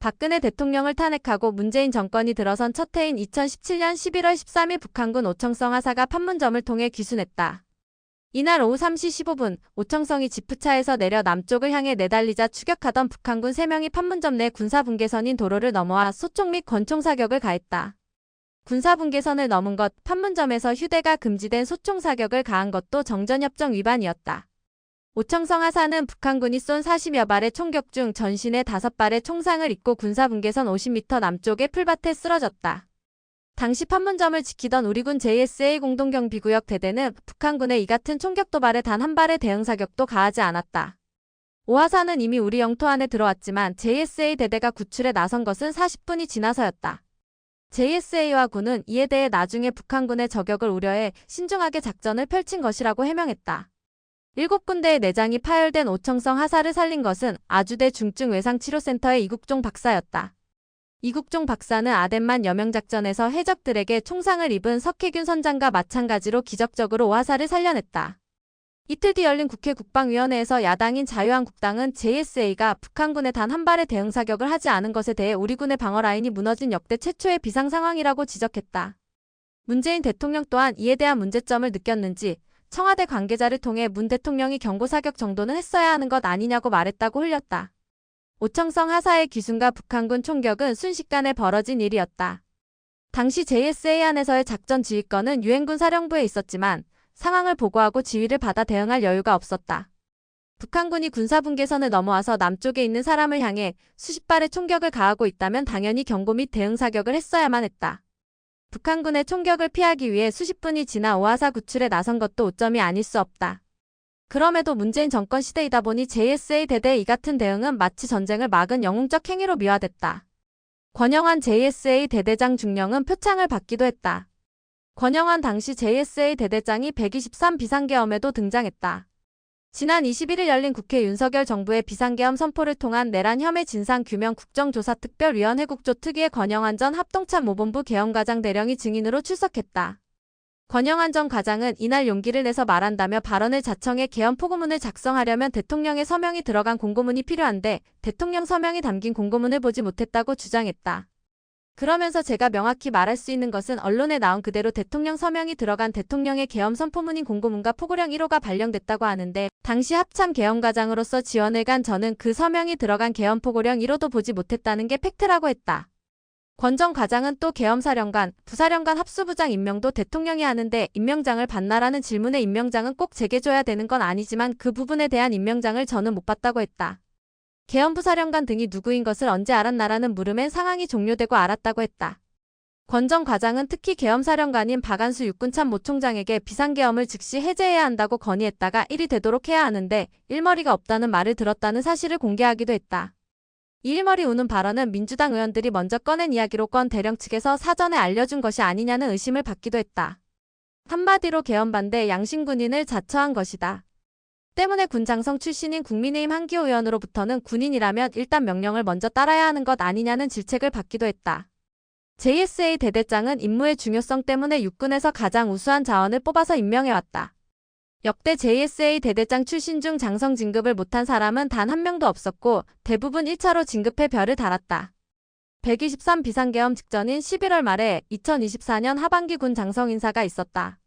박근혜 대통령을 탄핵하고 문재인 정권이 들어선 첫 해인 2017년 11월 13일 북한군 오청성 하사가 판문점을 통해 귀순했다. 이날 오후 3시 15분 오청성이 지프차에서 내려 남쪽을 향해 내달리자 추격하던 북한군 3명이 판문점 내 군사분계선인 도로를 넘어와 소총 및 권총 사격을 가했다. 군사분계선을 넘은 것, 판문점에서 휴대가 금지된 소총 사격을 가한 것도 정전협정 위반이었다. 오청성 하사는 북한군이 쏜 40여 발의 총격 중 전신에 5발의 총상을 입고 군사분계선 50m 남쪽의 풀밭에 쓰러졌다. 당시 판문점을 지키던 우리군 JSA 공동경비구역 대대는 북한군의 이 같은 총격 도발에 단 한 발의 대응 사격도 가하지 않았다. 오 하사는 이미 우리 영토 안에 들어왔지만 JSA 대대가 구출에 나선 것은 40분이 지나서였다. JSA와 군은 이에 대해 나중에 북한군의 저격을 우려해 신중하게 작전을 펼친 것이라고 해명했다. 7군데의 내장이 파열된 오청성 하사를 살린 것은 아주대 중증 외상치료센터의 이국종 박사였다. 이국종 박사는 아덴만 여명작전에서 해적들에게 총상을 입은 석혜균 선장과 마찬가지로 기적적으로 오 하사를 살려냈다. 이틀 뒤 열린 국회 국방위원회에서 야당인 자유한국당은 JSA가 북한군에 단 한 발의 대응 사격을 하지 않은 것에 대해 우리 군의 방어 라인이 무너진 역대 최초의 비상 상황이라고 지적했다. 문재인 대통령 또한 이에 대한 문제점을 느꼈는지 청와대 관계자를 통해 문 대통령이 경고 사격 정도는 했어야 하는 것 아니냐고 말했다고 흘렸다. 오청성 하사의 귀순과 북한군 총격은 순식간에 벌어진 일이었다. 당시 JSA 안에서의 작전 지휘권은 유엔군 사령부에 있었지만 상황을 보고하고 지휘를 받아 대응할 여유가 없었다. 북한군이 군사분계선을 넘어와서 남쪽에 있는 사람을 향해 수십 발의 총격을 가하고 있다면 당연히 경고 및 대응 사격을 했어야만 했다. 북한군의 총격을 피하기 위해 수십 분이 지나 오 하사 구출에 나선 것도 오점이 아닐 수 없다. 그럼에도 문재인 정권 시대이다 보니 JSA 대대의 이 같은 대응은 마치 전쟁을 막은 영웅적 행위로 미화됐다. 권영환 JSA 대대장 중령은 표창을 받기도 했다. 권영환 당시 JSA 대대장이 123 비상계엄에도 등장했다. 지난 21일 열린 국회 윤석열 정부의 비상계엄 선포를 통한 내란 혐의 진상규명 국정조사특별위원회 국조특위의 권영환 전 합동참모본부 계엄과장 대령이 증인으로 출석했다. 권영환 전 과장은 이날 용기를 내서 말한다며 발언을 자청해 계엄 포고문을 작성하려면 대통령의 서명이 들어간 공고문이 필요한데 대통령 서명이 담긴 공고문을 보지 못했다고 주장했다. 그러면서 제가 명확히 말할 수 있는 것은 언론에 나온 그대로 대통령 서명이 들어간 대통령의 계엄 선포문인 공고문과 포고령 1호가 발령됐다고 하는데 당시 합참 계엄과장으로서 지원을 간 저는 그 서명이 들어간 계엄 포고령 1호도 보지 못했다는 게 팩트라고 했다. 권 전 과장은 또 계엄사령관, 부사령관 합수부장 임명도 대통령이 하는데 임명장을 받나라는 질문에 임명장은 꼭 제게 줘야 되는 건 아니지만 그 부분에 대한 임명장을 저는 못 받다고 했다. 계엄부사령관 등이 누구인 것을 언제 알았나라는 물음엔 상황이 종료되고 알았다고 했다. 권 전 과장은 특히 계엄사령관인 박안수 육군참모총장에게 비상계엄을 즉시 해제해야 한다고 건의했다가 일이 되도록 해야 하는데 일머리가 없다는 말을 들었다는 사실을 공개하기도 했다. 이 일머리 우는 발언은 민주당 의원들이 먼저 꺼낸 이야기로 권 대령 측에서 사전에 알려준 것이 아니냐는 의심을 받기도 했다. 한마디로 계엄 반대 양심군인을 자처한 것이다. 때문에 군 장성 출신인 국민의힘 한기호 의원으로부터는 군인이라면 일단 명령을 먼저 따라야 하는 것 아니냐는 질책을 받기도 했다. JSA 대대장은 임무의 중요성 때문에 육군에서 가장 우수한 자원을 뽑아서 임명해왔다. 역대 JSA 대대장 출신 중 장성 진급을 못한 사람은 단 한 명도 없었고 대부분 1차로 진급해 별을 달았다. 123 비상계엄 직전인 11월 말에 2024년 하반기 군 장성 인사가 있었다.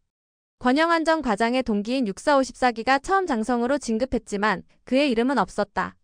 권영환 전 과장의 동기인 6454기가 처음 장성으로 진급했지만 그의 이름은 없었다.